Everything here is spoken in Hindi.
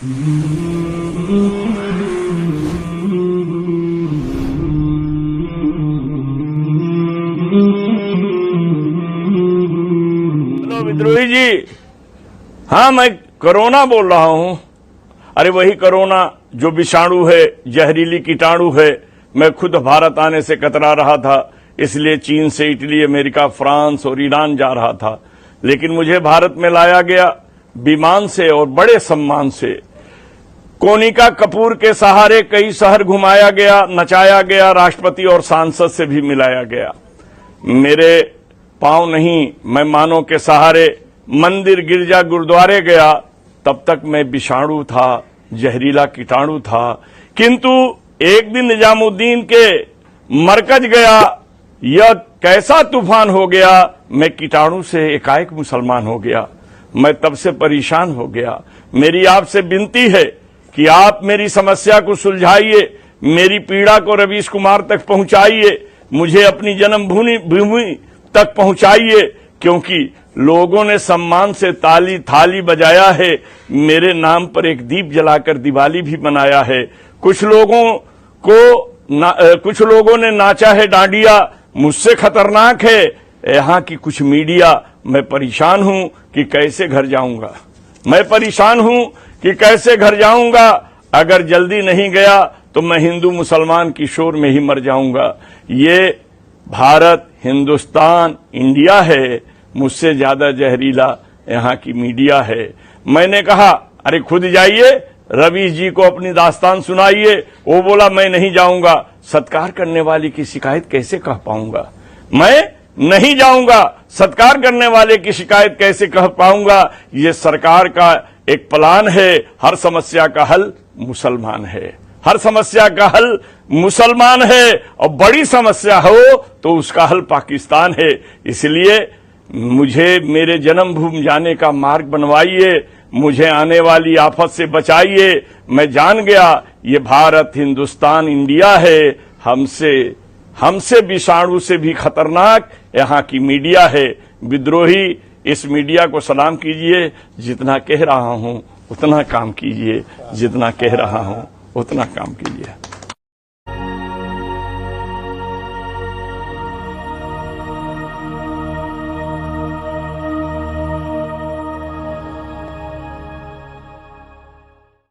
हेलो विद्रोही जी, हाँ मैं कोरोना बोल रहा हूं। अरे वही कोरोना जो विषाणु है, जहरीली कीटाणु है। मैं खुद भारत आने से कतरा रहा था, इसलिए चीन से इटली, अमेरिका, फ्रांस और ईरान जा रहा था, लेकिन मुझे भारत में लाया गया विमान से और बड़े सम्मान से। कोनिका कपूर के सहारे कई शहर घुमाया गया, नचाया गया, राष्ट्रपति और सांसद से भी मिलाया गया। मेरे पांव नहीं, मैं मानव के सहारे मंदिर, गिरजा, गुरुद्वारे गया। तब तक मैं विषाणु था, जहरीला कीटाणु था। किंतु एक दिन निजामुद्दीन के मरकज गया, यह कैसा तूफान हो गया, मैं कीटाणु से एकाएक मुसलमान हो गया। मैं तब से परेशान हो गया। मेरी आपसे विनती है कि आप मेरी समस्या को सुलझाइए, मेरी पीड़ा को रवीश कुमार तक पहुंचाइए, मुझे अपनी जन्मभूमि तक पहुंचाइए, क्योंकि लोगों ने सम्मान से ताली थाली बजाया है। मेरे नाम पर एक दीप जलाकर दिवाली भी मनाया है। कुछ लोगों ने नाचा है डांडिया, मुझसे खतरनाक है यहाँ की कुछ मीडिया। मैं परेशान हूं कि कैसे घर जाऊंगा, मैं परेशान हूं कि कैसे घर जाऊंगा। अगर जल्दी नहीं गया तो मैं हिंदू मुसलमान की शोर में ही मर जाऊंगा। ये भारत, हिंदुस्तान, इंडिया है, मुझसे ज्यादा जहरीला यहाँ की मीडिया है। मैंने कहा अरे खुद जाइए, रवीश जी को अपनी दास्तान सुनाइए। वो बोला मैं नहीं जाऊंगा। सत्कार करने वाले की शिकायत कैसे कह पाऊंगा? मैं नहीं जाऊंगा, सत्कार करने वाले की शिकायत कैसे कह पाऊंगा? ये सरकार का एक प्लान है। हर समस्या का हल मुसलमान है, हर समस्या का हल मुसलमान है, और बड़ी समस्या हो तो उसका हल पाकिस्तान है। इसलिए मुझे मेरे जन्मभूमि जाने का मार्ग बनवाइए, मुझे आने वाली आफत से बचाइए। मैं जान गया ये भारत, हिंदुस्तान, इंडिया है। हमसे विषाणु से भी खतरनाक यहाँ की मीडिया है। विद्रोही, इस मीडिया को सलाम कीजिए। जितना कह रहा हूं उतना काम कीजिए, जितना कह रहा हूं उतना काम कीजिए।